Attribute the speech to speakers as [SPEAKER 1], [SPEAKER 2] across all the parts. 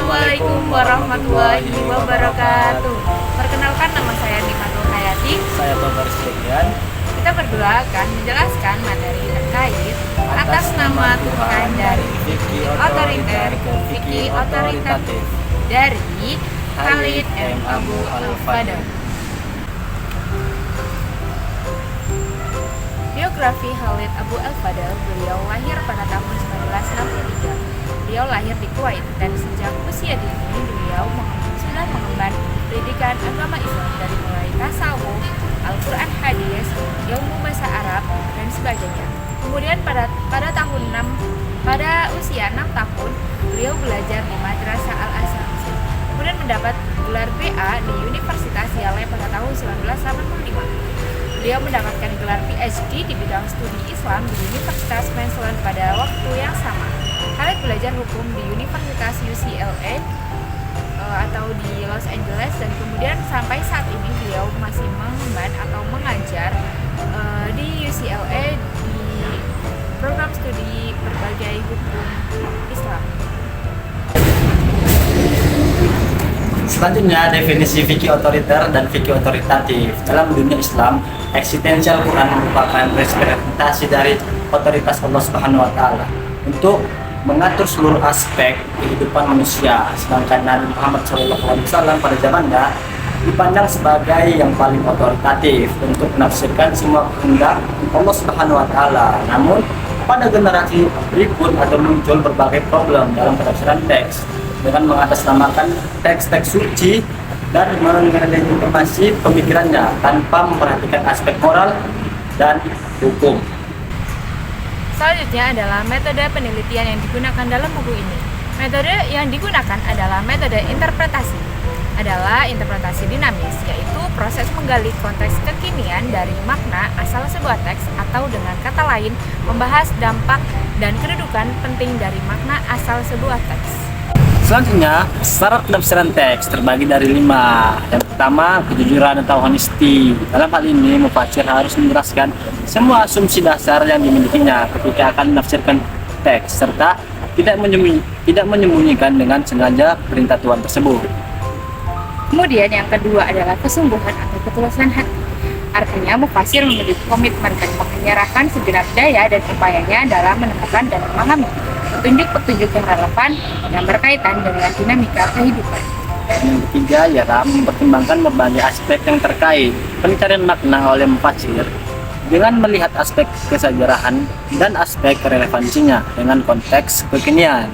[SPEAKER 1] Assalamualaikum warahmatullahi wabarakatuh. Perkenalkan, nama saya Nimatul Hayati.
[SPEAKER 2] Saya Togar Syegian.
[SPEAKER 1] Kita berdua akan menjelaskan materi terkait atas nama Tuhan dari fikih otoriter ke fikih otoritatif dari Khalid M. Abu Al-Fadl. Biografi Khalid Abu Al-Fadl. Beliau lahir pada tahun 1963. Beliau lahir di Kuwait dan sejak usia dini beliau sudah mengemban pendidikan agama Islam dari mulai tasawuf, Al-Quran, hadis, ilmu bahasa Arab dan sebagainya. Kemudian pada usia 6 tahun beliau belajar di Madrasah Al-Azhar. Kemudian mendapat gelar BA di Universitas Yale pada tahun 1985. Beliau mendapatkan gelar PhD di bidang studi Islam di Universitas Queensland pada waktu yang sama. Khalid belajar hukum di Universitas UCLA atau di Los Angeles, dan kemudian sampai saat ini beliau masih mengemban atau mengajar di UCLA di program studi berbagai hukum Islam.
[SPEAKER 2] Selanjutnya, definisi fikih otoriter dan fikih otoritatif. Dalam dunia Islam, eksistensial Quran merupakan representasi dari otoritas Allah Subhanahu wa taala untuk mengatur seluruh aspek kehidupan manusia. Sedangkan Nabi Muhammad SAW pada zamannya dipandang sebagai yang paling otoritatif untuk menafsirkan semua kehendak Allah Subhanahu wa taala. Namun, pada generasi berikut atau muncul berbagai problem dalam penafsiran teks dengan mengatasnamakan teks-teks suci dan mengelegitimasi pemikirannya tanpa memperhatikan aspek moral dan hukum.
[SPEAKER 1] Selanjutnya adalah metode penelitian yang digunakan dalam buku ini. Metode yang digunakan adalah metode interpretasi. Adalah interpretasi dinamis, yaitu proses menggali konteks kekinian dari makna asal sebuah teks, atau dengan kata lain, membahas dampak dan kedudukan penting dari makna asal sebuah teks.
[SPEAKER 2] Selanjutnya, syarat penafsiran teks terbagi dari 5. Yang pertama, kejujuran atau honesty. Dalam hal ini, mufasir harus menjelaskan semua asumsi dasar yang dimilikinya ketika akan menafsirkan teks, serta tidak menyembunyikan dengan sengaja perintah Tuhan tersebut.
[SPEAKER 1] Kemudian yang kedua adalah kesungguhan atau ketulusan hati. Artinya, mufasir memiliki komitmen dan menyerahkan segenap daya dan upayanya dalam menemukan dan memahami petunjuk-petunjuk yang relevan yang berkaitan dengan dinamika kehidupan.
[SPEAKER 2] Yang ketiga ialah mempertimbangkan berbagai aspek yang terkait pencarian makna oleh mufasir dengan melihat aspek kesejarahan dan aspek relevansinya dengan konteks kekinian.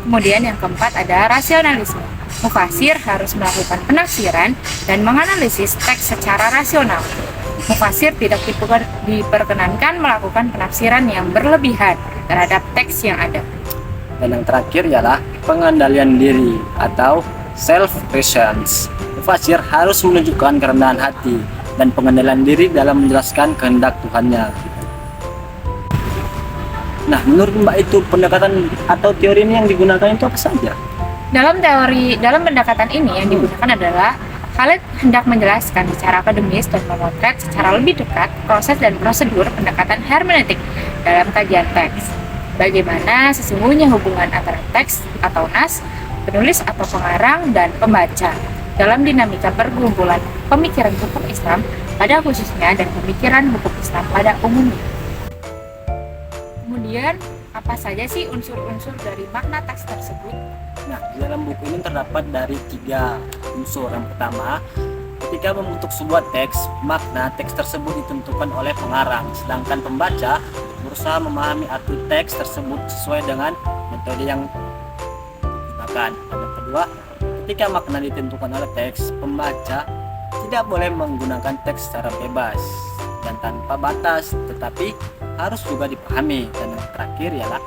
[SPEAKER 1] Kemudian yang keempat ada rasionalisme. Mufasir harus melakukan penafsiran dan menganalisis teks secara rasional. Mufasir tidak diperkenankan melakukan penafsiran yang berlebihan terhadap teks yang ada.
[SPEAKER 2] Dan yang terakhir ialah pengendalian diri atau self-presence. Mufasir harus menunjukkan kerendahan hati dan pengendalian diri dalam menjelaskan kehendak Tuhannya. Nah, menurut Mbak itu pendekatan atau teori ini yang digunakan itu apa saja?
[SPEAKER 1] Dalam pendekatan ini yang digunakan adalah Khalid hendak menjelaskan secara akademis dan memotret secara lebih dekat proses dan prosedur pendekatan hermeneutik dalam kajian teks. Bagaimana sesungguhnya hubungan antara teks atau nas, penulis atau pengarang, dan pembaca dalam dinamika pergumpulan pemikiran hukum Islam pada khususnya dan pemikiran hukum Islam pada umumnya. Kemudian, apa saja sih unsur-unsur dari makna teks tersebut?
[SPEAKER 2] Nah, di dalam buku ini terdapat dari 3 unsur. Yang pertama, ketika membentuk sebuah teks, makna teks tersebut ditentukan oleh pengarang, sedangkan pembaca berusaha memahami arti teks tersebut sesuai dengan metode yang digunakan. Dan yang kedua, ketika makna ditentukan oleh teks, pembaca tidak boleh menggunakan teks secara bebas dan tanpa batas, tetapi harus juga dipahami. Dan yang terakhir ialah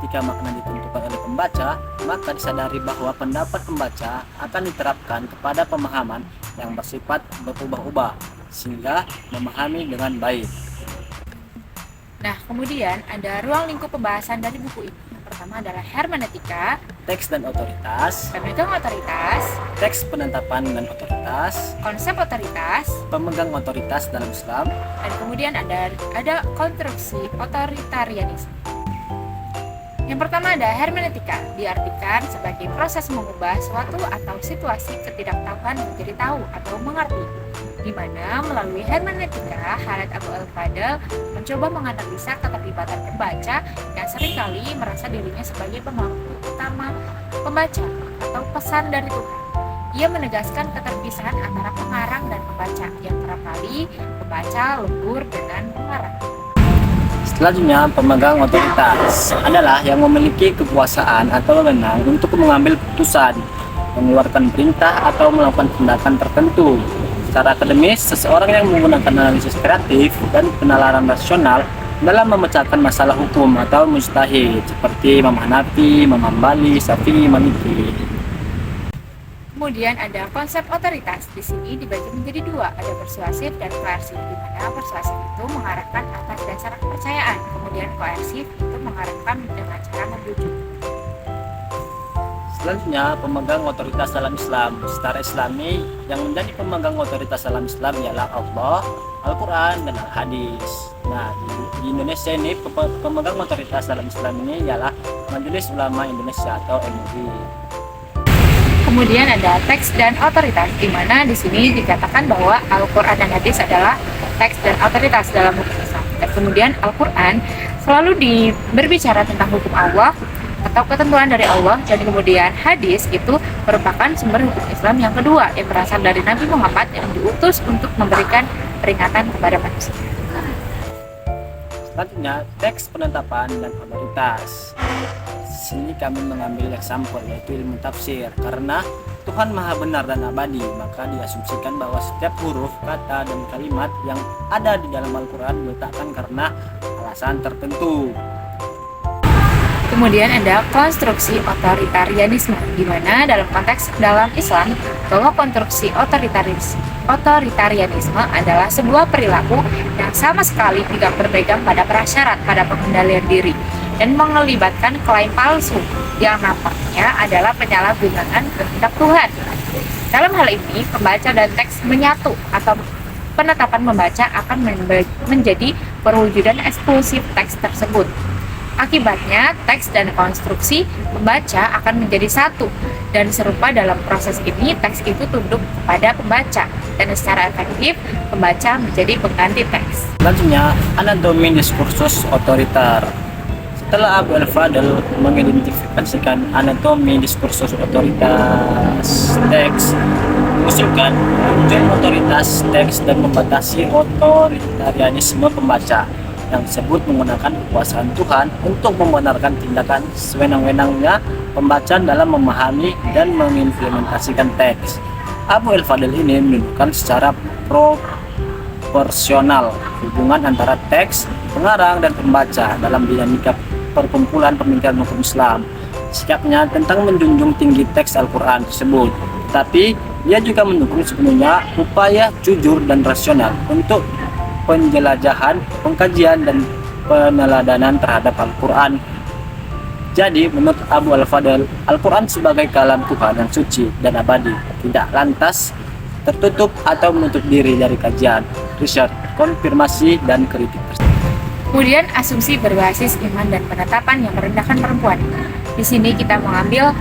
[SPEAKER 2] ketika makna ditentukan oleh pembaca, maka disadari bahwa pendapat pembaca akan diterapkan kepada pemahaman yang bersifat berubah-ubah sehingga memahami dengan baik.
[SPEAKER 1] Nah, kemudian ada ruang lingkup pembahasan dari buku ini. Yang pertama adalah hermeneutika,
[SPEAKER 2] Teks dan otoritas,
[SPEAKER 1] pemegang otoritas,
[SPEAKER 2] teks penetapan dan otoritas,
[SPEAKER 1] konsep otoritas,
[SPEAKER 2] pemegang otoritas dalam Islam,
[SPEAKER 1] dan kemudian ada konstruksi otoritarianisme. Yang pertama ada hermeneutika, diartikan sebagai proses mengubah suatu atau situasi ketidaktahuan menjadi tahu atau mengerti. Di mana melalui hermeneutika, Khalid Abu Al-Fadl mencoba menganalisa keterlibatan pembaca yang seringkali merasa dirinya sebagai pemangku utama pembaca atau pesan dari Tuhan. Ia menegaskan keterpisahan antara pengarang dan pembaca, yang kerap kali pembaca lembur dengan pengarang.
[SPEAKER 2] Selanjutnya, pemegang otoritas adalah yang memiliki kekuasaan atau wewenang untuk mengambil keputusan, mengeluarkan perintah atau melakukan tindakan tertentu. Secara akademis, seseorang yang menggunakan analisis kreatif dan penalaran rasional dalam memecahkan masalah hukum atau mujtahid seperti Imam Hanafi, Imam Hambali, Syafi'i, Maliki.
[SPEAKER 1] Kemudian ada konsep otoritas. Di sini dibagi menjadi dua, ada persuasif dan koersif, di mana persuasif itu mengarahkan atas dasar kepercayaan, kemudian koersif itu mengarahkan dengan cara membujuk.
[SPEAKER 2] Selanjutnya, pemegang otoritas dalam Islam. Secara Islami, yang menjadi pemegang otoritas dalam Islam ialah Allah, Al-Quran, dan Al-Hadis. Nah, di Indonesia ini pemegang otoritas dalam Islam ini ialah Majelis Ulama Indonesia atau MUI.
[SPEAKER 1] Kemudian ada teks dan otoritas, di mana di sini dikatakan bahwa Al-Quran dan Hadis adalah teks dan otoritas dalam hukum Islam. Dan kemudian Al-Quran selalu berbicara tentang hukum Allah atau ketentuan dari Allah, dan kemudian hadis itu merupakan sumber hukum Islam yang kedua yang berasal dari Nabi Muhammad yang diutus untuk memberikan peringatan kepada manusia.
[SPEAKER 2] Selanjutnya, teks penetapan dan otoritas. Di sini kami mengambil example yaitu ilmu tafsir. Karena Tuhan Maha Benar dan Abadi, maka diasumsikan bahwa setiap huruf, kata, dan kalimat yang ada di dalam Al-Quran diletakkan karena alasan tertentu.
[SPEAKER 1] Kemudian ada konstruksi otoritarianisme, di mana dalam konteks dalam Islam bahwa konstruksi otoritarianisme adalah sebuah perilaku yang sama sekali tidak berpegang pada prasyarat pada pengendalian diri dan melibatkan klaim palsu yang nampaknya adalah penyalahgunaan kehendak Tuhan. Dalam hal ini, pembaca dan teks menyatu atau penetapan membaca akan menjadi perwujudan eksklusif teks tersebut. Akibatnya, teks dan konstruksi membaca akan menjadi satu, dan serupa dalam proses ini teks itu tunduk kepada pembaca, dan secara efektif pembaca menjadi pengganti teks.
[SPEAKER 2] Selanjutnya, anatomi diskursus otoriter. Setelah Abu Al-Fadl mengidentifikasikan anatomi diskursus otoritas teks, mengusulkan tujuan otoritas teks dan membatasi otoritarianisme pembaca yang disebut menggunakan kekuasaan Tuhan untuk membenarkan tindakan sewenang-wenangnya pembaca dalam memahami dan mengimplementasikan teks. Abu Al-Fadl ini menunjukkan secara proporsional hubungan antara teks, pengarang, dan pembaca dalam dinamika perkumpulan pemikiran hukum Islam. Sikapnya tentang menjunjung tinggi teks Al-Quran tersebut, tapi ia juga mendukung sepenuhnya upaya jujur dan rasional untuk penjelajahan, pengkajian, dan peneladanan terhadap Al-Quran. Jadi, menurut Abu Al-Fadl, Al-Quran sebagai kalam Tuhan yang suci dan abadi tidak lantas tertutup atau menutup diri dari kajian, riset, konfirmasi, dan kritik.
[SPEAKER 1] Kemudian asumsi berbasis iman dan penetapan yang merendahkan perempuan. Di sini kita mengambil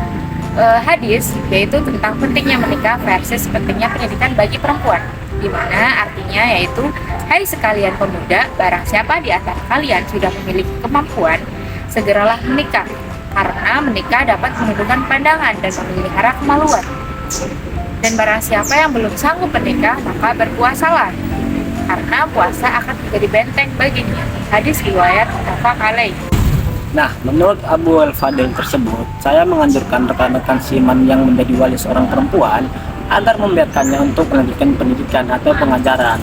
[SPEAKER 1] hadis, yaitu tentang pentingnya menikah versus pentingnya pendidikan bagi perempuan, di mana artinya yaitu, hai sekalian pemuda, barang siapa di antara kalian sudah memiliki kemampuan, segeralah menikah, karena menikah dapat menundukkan pandangan dan memelihara kemaluan. Dan barang siapa yang belum sanggup menikah, maka berpuasalah, karena puasa akan menjadi benteng baginya. Hadis riwayat Muttafaq alaih.
[SPEAKER 2] Nah, menurut Abu Al-Fadl tersebut, saya menganjurkan rekan-rekan seiman yang menjadi wali seorang perempuan agar membiarkannya untuk melanjutkan pendidikan atau pengajaran.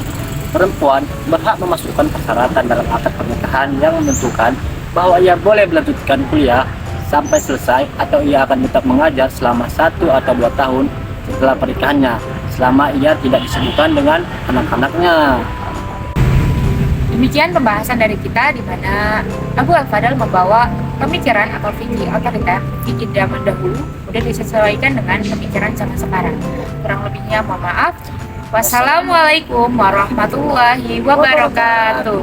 [SPEAKER 2] Perempuan berhak memasukkan persyaratan dalam akad pernikahan yang menentukan bahwa ia boleh melanjutkan kuliah sampai selesai atau ia akan tetap mengajar selama 1 atau 2 tahun setelah pernikahannya, selama ia tidak disibukkan dengan anak-anaknya.
[SPEAKER 1] Demikian pembahasan dari kita, di mana Abu Al-Fadl membawa pemikiran atau fikih otoriter, fikih zaman dahulu, kemudian disesuaikan dengan pemikiran zaman sekarang. Kurang lebihnya mohon maaf. Wassalamualaikum warahmatullahi wabarakatuh.